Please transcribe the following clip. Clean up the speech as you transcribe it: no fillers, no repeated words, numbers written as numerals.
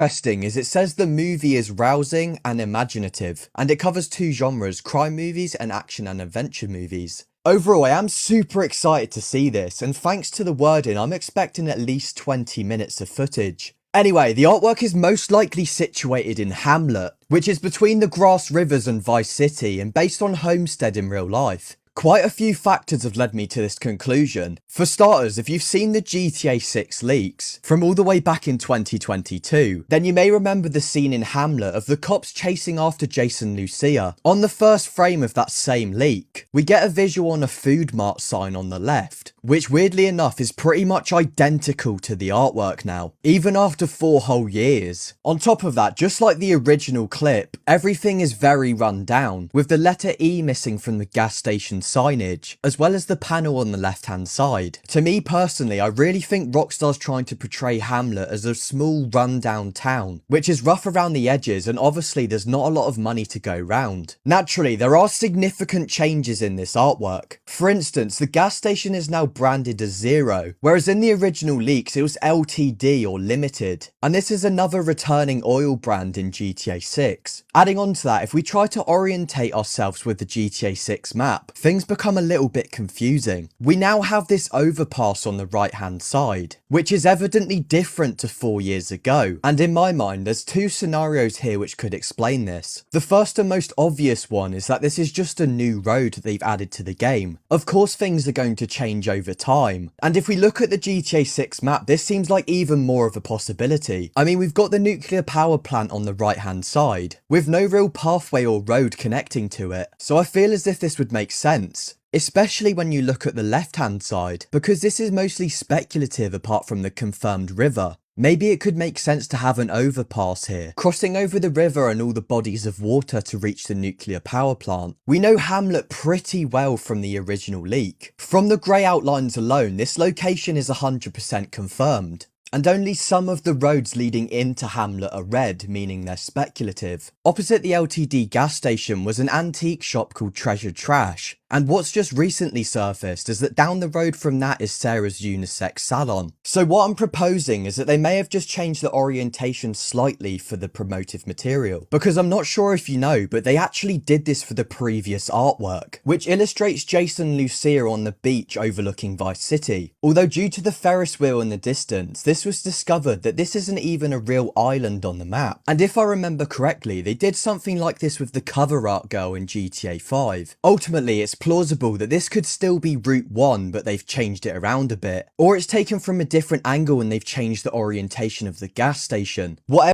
Interesting is it says the movie is rousing and imaginative, and it covers two genres, crime movies and action and adventure movies. Overall, I am super excited to see this, and thanks to the wording, I'm expecting at least 20 minutes of footage. Anyway, the artwork is most likely situated in Hamlet, which is between the Grassrivers and Vice City and based on Homestead in real life. Quite a few factors have led me to this conclusion. For starters, if you've seen the GTA 6 leaks from all the way back in 2022, then you may remember the scene in Hamlet of the cops chasing after Jason and Lucia. On the first frame of that same leak, we get a visual on a food mart sign on the left, which weirdly enough is pretty much identical to the artwork now, even after 4 whole years. On top of that, just like the original clip, everything is very run down, with the letter E missing from the gas station signage, as well as the panel on the left hand side. To me personally, I really think Rockstar's trying to portray Hamlet as a small run-down town, which is rough around the edges, and obviously there's not a lot of money to go round. Naturally, there are significant changes in this artwork. For instance, the gas station is now branded as Zero, whereas in the original leaks it was LTD or Limited, and this is another returning oil brand in GTA 6. Adding on to that, if we try to orientate ourselves with the GTA 6 map, things become a little bit confusing. We now have this overpass on the right hand side, which is evidently different to 4 years ago, and in my mind there's 2 scenarios here which could explain this. The first and most obvious one is that this is just a new road that they've added to the game. Of course things are going to change over time, and if we look at the GTA 6 map, this seems like even more of a possibility. I mean, we've got the nuclear power plant on the right hand side, with no real pathway or road connecting to it, so I feel as if this would make sense. Especially when you look at the left hand side, because this is mostly speculative apart from the confirmed river. Maybe it could make sense to have an overpass here, crossing over the river and all the bodies of water to reach the nuclear power plant. We know Hamlet pretty well from the original leak. From the grey outlines alone, this location is 100% confirmed. And only some of the roads leading into Hamlet are red, meaning they're speculative. Opposite the LTD gas station was an antique shop called Treasure Trash, and what's just recently surfaced is that down the road from that is Sarah's unisex salon. So what I'm proposing is that they may have just changed the orientation slightly for the promotive material, because I'm not sure if you know, but they actually did this for the previous artwork, which illustrates Jason and Lucia on the beach overlooking Vice City. Although due to the Ferris wheel in the distance, this was discovered that this isn't even a real island on the map. And if I remember correctly, they did something like this with the cover art girl in GTA 5. Ultimately, it's plausible that this could still be Route 1, but they've changed it around a bit. Or it's taken from a different angle and they've changed the orientation of the gas station. Whatever